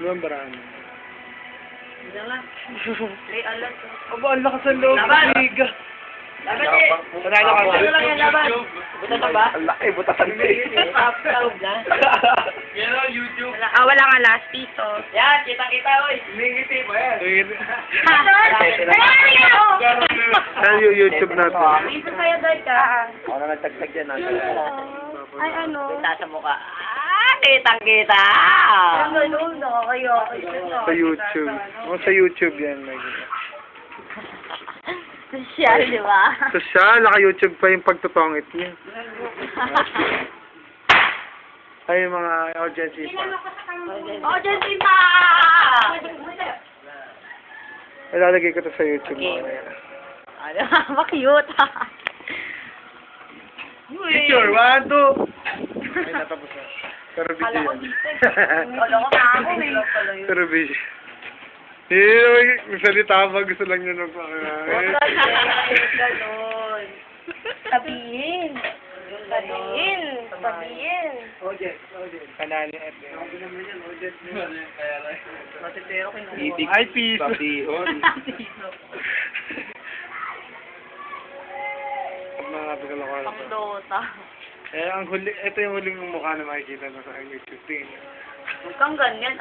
Lumambaraan. Hindi nga. Ay, alat. Aba, ang lakas ang loob. Laban! Liga. Laban eh! Panalo ka. Ano lang yan, laban? Buta na ba? Ang laki, butasan mo Tawag na. Yan o, YouTube. Wala nga last piso. Yan, kita-kita, oy. Humingiti ba yan? Ano yung YouTube natin? Isa kayo, Doy, ka. Ako na nagtagtag yan. Ay, ano? Kita sa mukha. Ah, kitang-kita. Ang ganun, kayo. Sa YouTube. O sa YouTube yan. Social, di ba? Social, naka-YouTube pa yung pagtutongit niya. Ay, yung mga audience pa. Audience pa! Ilalagay ko to sa YouTube. Okay. Mamaya. Ano, ma-cute. Picture, 1, 2. Ay, natapos na. Pero video Kala ko yan. dito. Kala ko na ako eh. Pero video. Eh, salita pa, gusto lang nyo nung Ganon. Sabihin. Sabihin. Sabihin. Kanali at Matitero ko yung Itik. Ay, peace. Papihon. Mga pagkalokohan. Pangdota. Eh, ang huli, ito yung huling mukha na makikita mo sa YouTube. Tingin. Huwag kang ganyan.